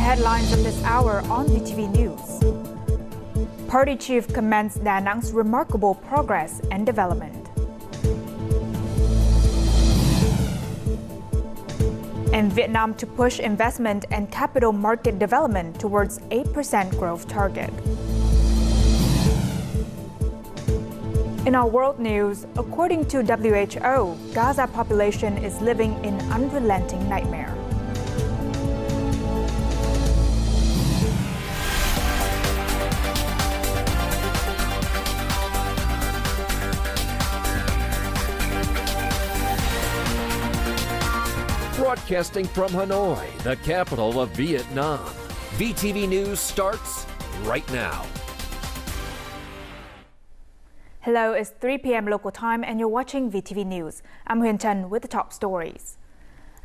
headlines of this hour on VTV News. Party chief commends Da Nang's remarkable progress and development. And Vietnam to push investment and capital market development towards 8% growth target. In our world news, according to WHO, Gaza population is living in unrelenting nightmare. Broadcasting from Hanoi, the capital of Vietnam. VTV News starts right now. Hello, it's 3 p.m. local time and you're watching VTV News. I'm Huyền Trân with the top stories.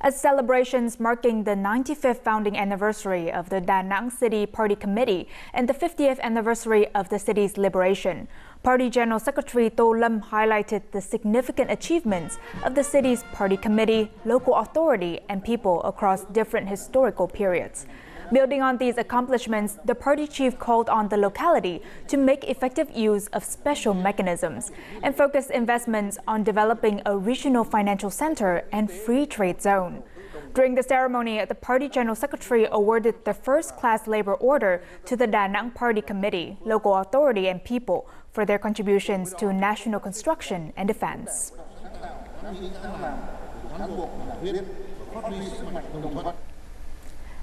As celebrations marking the 95th founding anniversary of the Da Nang City Party Committee and the 50th anniversary of the city's liberation, Party General Secretary To Lâm highlighted the significant achievements of the city's party committee, local authority, and people across different historical periods. Building on these accomplishments, the party chief called on the locality to make effective use of special mechanisms and focus investments on developing a regional financial center and free trade zone. During the ceremony, the party general secretary awarded the first-class labor order to the Da Nang Party Committee, local authority, and people for their contributions to national construction and defense.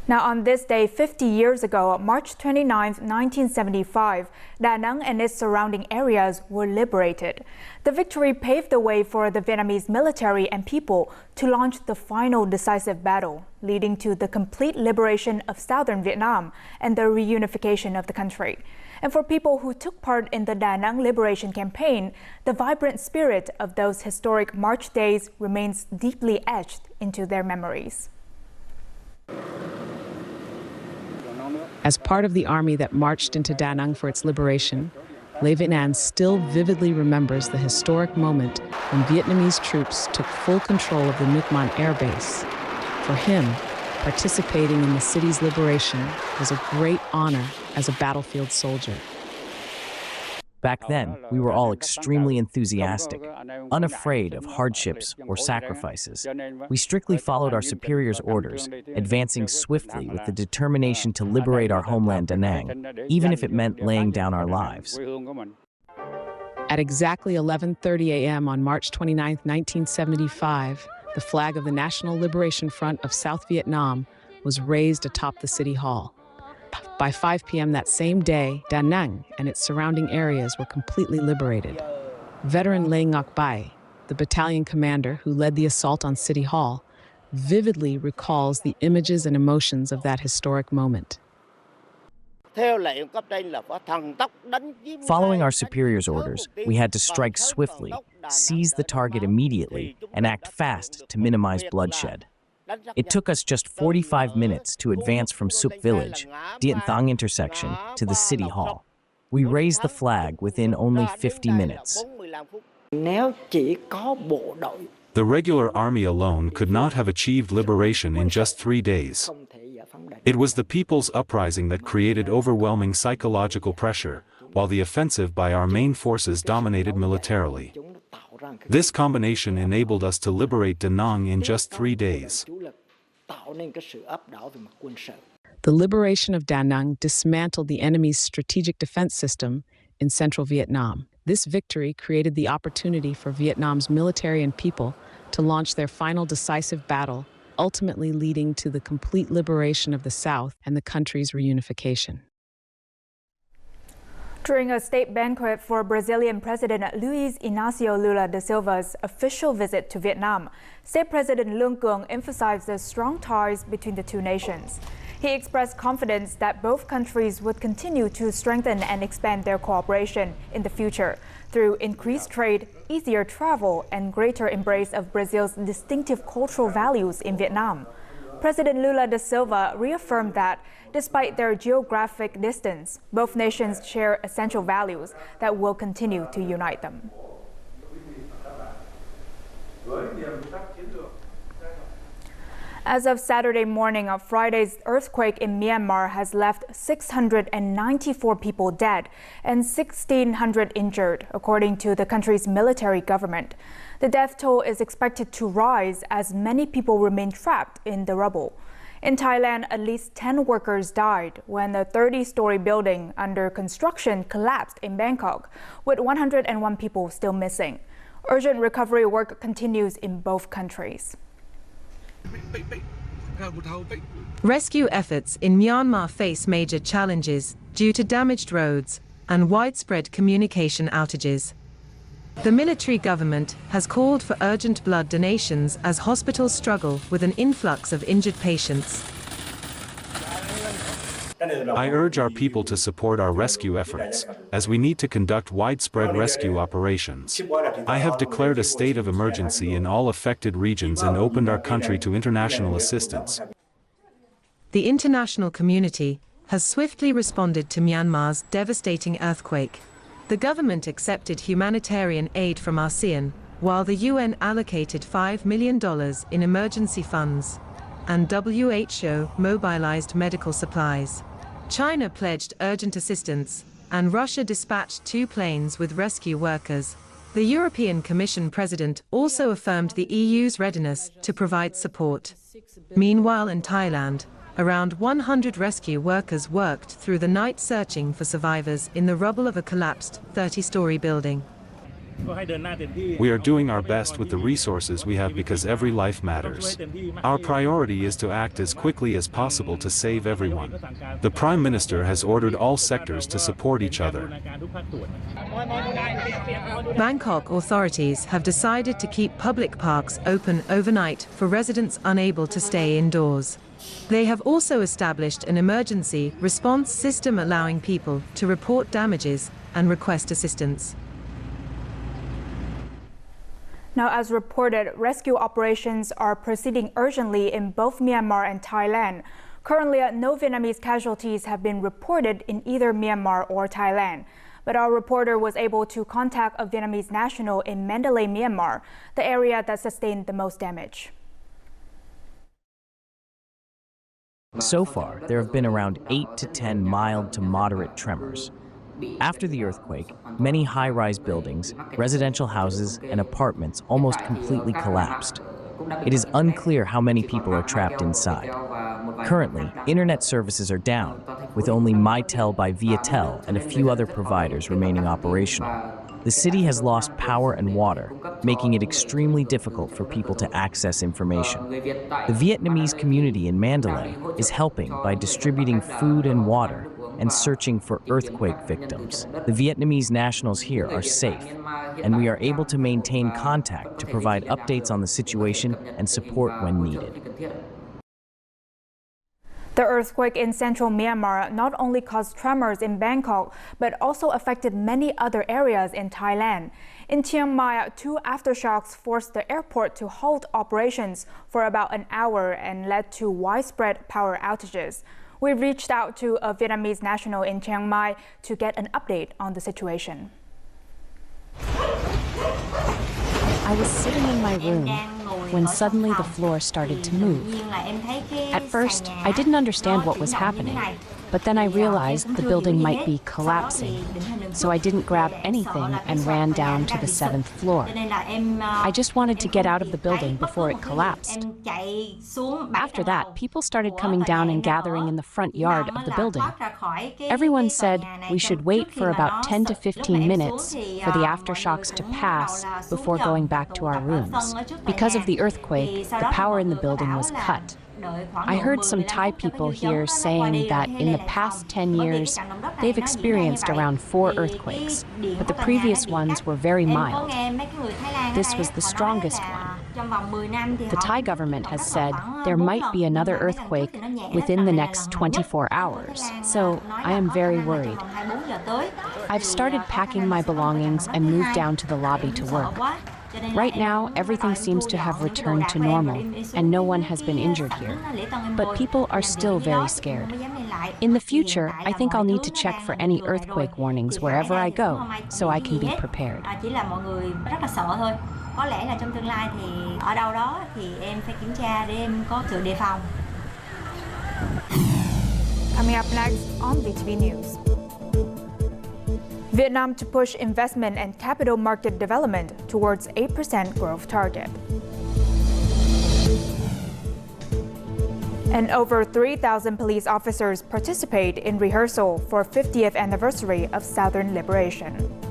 Now, on this day 50 years ago, March 29, 1975, Da Nang and its surrounding areas were liberated. The victory paved the way for the Vietnamese military and people to launch the final decisive battle, leading to the complete liberation of southern Vietnam and the reunification of the country. And for people who took part in the Da Nang liberation campaign, the vibrant spirit of those historic March days remains deeply etched into their memories. As part of the army that marched into Da Nang for its liberation, Le Viet Nam still vividly remembers the historic moment when Vietnamese troops took full control of the Nuc Mon Air Base. For him, participating in the city's liberation was a great honor as a battlefield soldier. Back then, we were all extremely enthusiastic, unafraid of hardships or sacrifices. We strictly followed our superiors' orders, advancing swiftly with the determination to liberate our homeland Da Nang, even if it meant laying down our lives. At exactly 11:30 a.m. on March 29, 1975, the flag of the National Liberation Front of South Vietnam was raised atop the City Hall. By 5 p.m. that same day, Da Nang and its surrounding areas were completely liberated. Veteran Le Ngoc Bai, the battalion commander who led the assault on City Hall, vividly recalls the images and emotions of that historic moment. Following our superiors' orders, we had to strike swiftly, seize the target immediately, and act fast to minimize bloodshed. It took us just 45 minutes to advance from Suc Village, Dien Thang intersection, to the City Hall. We raised the flag within only 50 minutes. The regular army alone could not have achieved liberation in just 3 days. It was the people's uprising that created overwhelming psychological pressure, while the offensive by our main forces dominated militarily. This combination enabled us to liberate Da Nang in just 3 days. The liberation of Da Nang dismantled the enemy's strategic defense system in central Vietnam. This victory created the opportunity for Vietnam's military and people to launch their final decisive battle, ultimately leading to the complete liberation of the South and the country's reunification. During a state banquet for Brazilian President Luiz Inácio Lula da Silva's official visit to Vietnam, State President Lương Cường emphasized the strong ties between the two nations. He expressed confidence that both countries would continue to strengthen and expand their cooperation in the future through increased trade, easier travel, and greater embrace of Brazil's distinctive cultural values in Vietnam. President Lula da Silva reaffirmed that, despite their geographic distance, both nations share essential values that will continue to unite them. As of Saturday morning, Friday's earthquake in Myanmar has left 694 people dead and 1,600 injured, according to the country's military government. The death toll is expected to rise as many people remain trapped in the rubble. In Thailand, at least 10 workers died when a 30-story building under construction collapsed in Bangkok, with 101 people still missing. Urgent recovery work continues in both countries. Rescue efforts in Myanmar face major challenges due to damaged roads and widespread communication outages. The military government has called for urgent blood donations as hospitals struggle with an influx of injured patients. I urge our people to support our rescue efforts, as we need to conduct widespread rescue operations. I have declared a state of emergency in all affected regions and opened our country to international assistance. The international community has swiftly responded to Myanmar's devastating earthquake. The government accepted humanitarian aid from ASEAN, while the UN allocated $5 million in emergency funds, and WHO mobilized medical supplies. China pledged urgent assistance, and Russia dispatched 2 planes with rescue workers. The European Commission President also affirmed the EU's readiness to provide support. Meanwhile, in Thailand, around 100 rescue workers worked through the night searching for survivors in the rubble of a collapsed 30-story building. We are doing our best with the resources we have because every life matters. Our priority is to act as quickly as possible to save everyone. The Prime Minister has ordered all sectors to support each other. Bangkok authorities have decided to keep public parks open overnight for residents unable to stay indoors. They have also established an emergency response system allowing people to report damages and request assistance. Now, as reported, rescue operations are proceeding urgently in both Myanmar and Thailand. Currently, no Vietnamese casualties have been reported in either Myanmar or Thailand. But our reporter was able to contact a Vietnamese national in Mandalay, Myanmar, the area that sustained the most damage. So far, there have been around 8 to 10 mild to moderate tremors. After the earthquake, many high-rise buildings, residential houses, and apartments almost completely collapsed. It is unclear how many people are trapped inside. Currently, internet services are down, with only Mytel by Viettel and a few other providers remaining operational. The city has lost power and water, making it extremely difficult for people to access information. The Vietnamese community in Mandalay is helping by distributing food and water and searching for earthquake victims. The Vietnamese nationals here are safe, and we are able to maintain contact to provide updates on the situation and support when needed. The earthquake in central Myanmar not only caused tremors in Bangkok, but also affected many other areas in Thailand. In Chiang Mai, 2 aftershocks forced the airport to halt operations for about an hour and led to widespread power outages. We reached out to a Vietnamese national in Chiang Mai to get an update on the situation. I was sitting in my room when suddenly the floor started to move. At first, I didn't understand what was happening, but then I realized the building might be collapsing, so I didn't grab anything and ran down to the 7th floor. I just wanted to get out of the building before it collapsed. After that, people started coming down and gathering in the front yard of the building. Everyone said we should wait for about 10 to 15 minutes for the aftershocks to pass before going back to our rooms. Because of the earthquake, the power in the building was cut. I heard some Thai people here saying that in the past 10 years, they've experienced around 4 earthquakes, but the previous ones were very mild. This was the strongest one. The Thai government has said there might be another earthquake within the next 24 hours, so I am very worried. I've started packing my belongings and moved down to the lobby to work. Right now, everything seems to have returned to normal, and no one has been injured here. But people are still very scared. In the future, I think I'll need to check for any earthquake warnings wherever I go, so I can be prepared. Có lẽ là trong tương lai thì ở đâu đó thì em phải kiểm tra để em có sự đề phòng. Coming up next on VTV News. Vietnam to push investment and capital market development towards 8% growth target. And over 3,000 police officers participate in rehearsal for 50th anniversary of Southern Liberation.